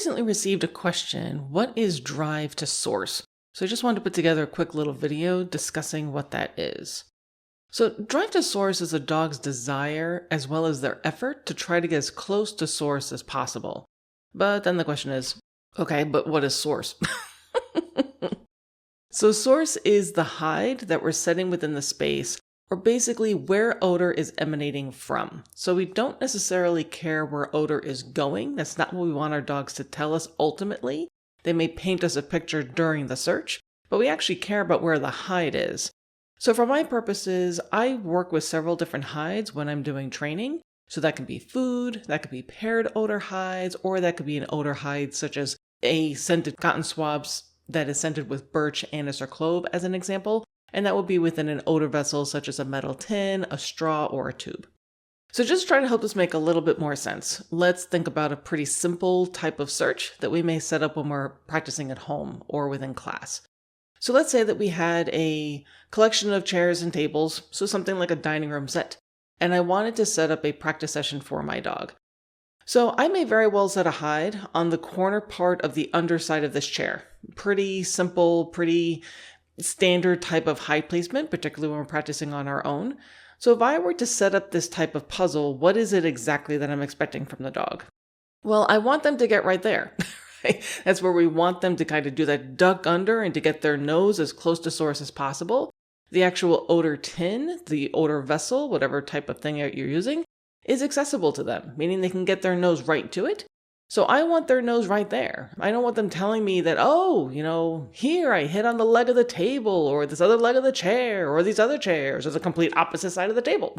recently received a question, what is drive to source? So I just wanted to put together a quick little video discussing what that is. So drive to source is a dog's desire as well as their effort to try to get as close to source as possible. But then the question is, okay, but what is source? So source is the hide that we're setting within the space, or basically where odor is emanating from. So we don't necessarily care where odor is going. That's not what we want our dogs to tell us ultimately. They may paint us a picture during the search, but we actually care about where the hide is. So for my purposes, I work with several different hides when I'm doing training. So that could be food, that could be paired odor hides, or that could be an odor hide such as a scented cotton swabs that is scented with birch, anise, or clove as an example. And that will be within an odor vessel such as a metal tin, a straw, or a tube. So just try to help this make a little bit more sense. Let's think about a pretty simple type of search that we may set up when we're practicing at home or within class. So let's say that we had a collection of chairs and tables, so something like a dining room set, and I wanted to set up a practice session for my dog. So I may very well set a hide on the corner part of the underside of this chair. Pretty simple, pretty standard type of hide placement, particularly when we're practicing on our own. So if I were to set up this type of puzzle, what is it exactly that I'm expecting from the dog? Well, I want them to get right there. Right? That's where we want them to kind of do that duck under and to get their nose as close to source as possible. The actual odor tin, the odor vessel, whatever type of thing you're using, is accessible to them, meaning they can get their nose right to it. So I want their nose right there. I don't want them telling me that, here I hit on the leg of the table or this other leg of the chair or these other chairs or the complete opposite side of the table.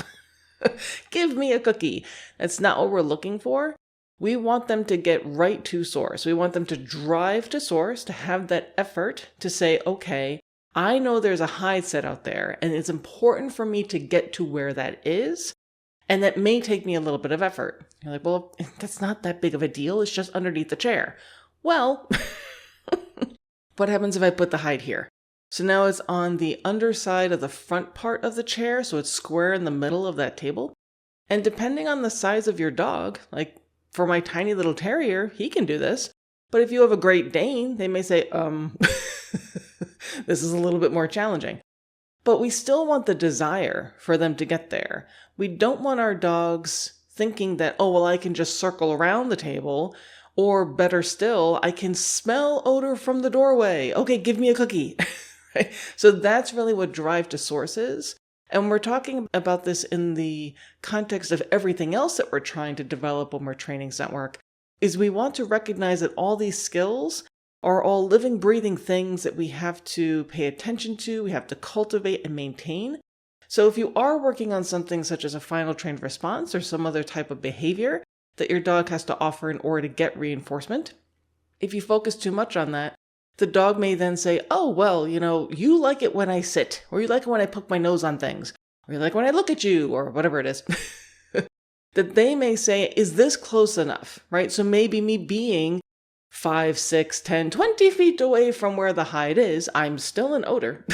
Give me a cookie. That's not what we're looking for. We want them to get right to source. We want them to drive to source, to have that effort to say, okay, I know there's a hide set out there and it's important for me to get to where that is. And that may take me a little bit of effort. You're like, well, that's not that big of a deal. It's just underneath the chair. Well, what happens if I put the hide here? So now it's on the underside of the front part of the chair. So it's square in the middle of that table. And depending on the size of your dog, like for my tiny little terrier, he can do this. But if you have a Great Dane, they may say, this is a little bit more challenging. But we still want the desire for them to get there. We don't want our dogs thinking that, I can just circle around the table, or better still, I can smell odor from the doorway. Okay, give me a cookie. Right? So that's really what drive to source is. And we're talking about this in the context of everything else that we're trying to develop when we're training scent work, is we want to recognize that all these skills are all living, breathing things that we have to pay attention to, we have to cultivate and maintain. So if you are working on something such as a final trained response or some other type of behavior that your dog has to offer in order to get reinforcement, if you focus too much on that, the dog may then say, you like it when I sit, or you like it when I poke my nose on things, or you like it when I look at you, or whatever it is. That they may say, is this close enough, right? So maybe me being 5, 6, 10, 20 feet away from where the hide is, I'm still in odor.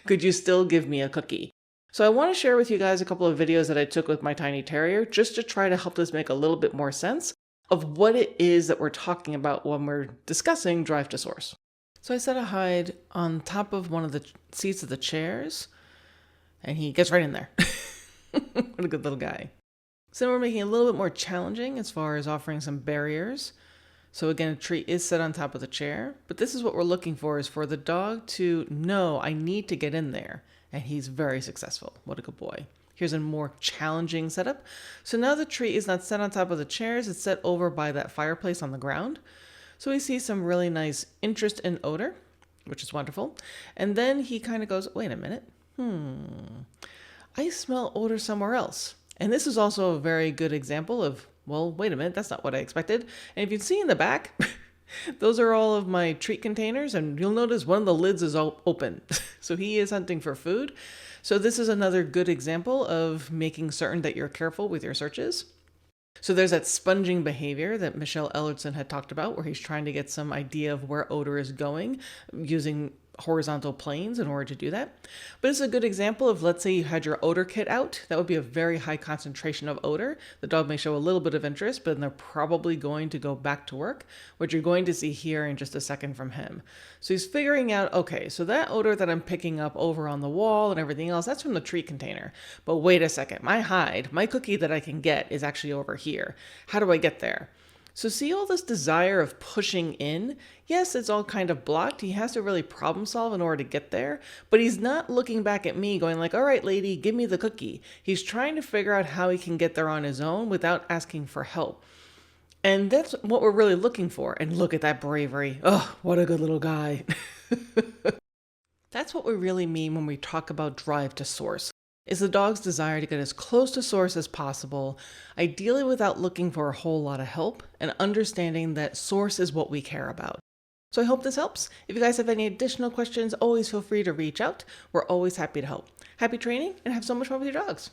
Could you still give me a cookie? So I want to share with you guys a couple of videos that I took with my tiny terrier just to try to help this make a little bit more sense of what it is that we're talking about when we're discussing drive to source. So I set a hide on top of one of the seats of the chairs, and he gets right in there. What a good little guy. So we're making it a little bit more challenging as far as offering some barriers. So again, a treat is set on top of the chair, but this is what we're looking for, is for the dog to know, I need to get in there. And he's very successful. What a good boy. Here's a more challenging setup. So now the treat is not set on top of the chairs, it's set over by that fireplace on the ground. So we see some really nice interest in odor, which is wonderful. And then he kind of goes, wait a minute. I smell odor somewhere else. And this is also a very good example of, wait a minute, that's not what I expected. And if you see in the back, those are all of my treat containers, and you'll notice one of the lids is all open. So he is hunting for food. So this is another good example of making certain that you're careful with your searches. So there's that sponging behavior that Michelle Ellertson had talked about, where he's trying to get some idea of where odor is going using horizontal planes in order to do that. But it's a good example of, let's say you had your odor kit out. That would be a very high concentration of odor. The dog may show a little bit of interest, but then they're probably going to go back to work, which you're going to see here in just a second from him. So he's figuring out, okay, so that odor that I'm picking up over on the wall and everything else, that's from the treat container. But wait a second, my hide, my cookie that I can get is actually over here. How do I get there? So see all this desire of pushing in? Yes, it's all kind of blocked. He has to really problem solve in order to get there, but he's not looking back at me going like, all right, lady, give me the cookie. He's trying to figure out how he can get there on his own without asking for help. And that's what we're really looking for. And look at that bravery. Oh, what a good little guy. That's what we really mean when we talk about drive to source. Is the dog's desire to get as close to source as possible, ideally without looking for a whole lot of help, and understanding that source is what we care about. So I hope this helps. If you guys have any additional questions, always feel free to reach out. We're always happy to help. Happy training, and have so much fun with your dogs.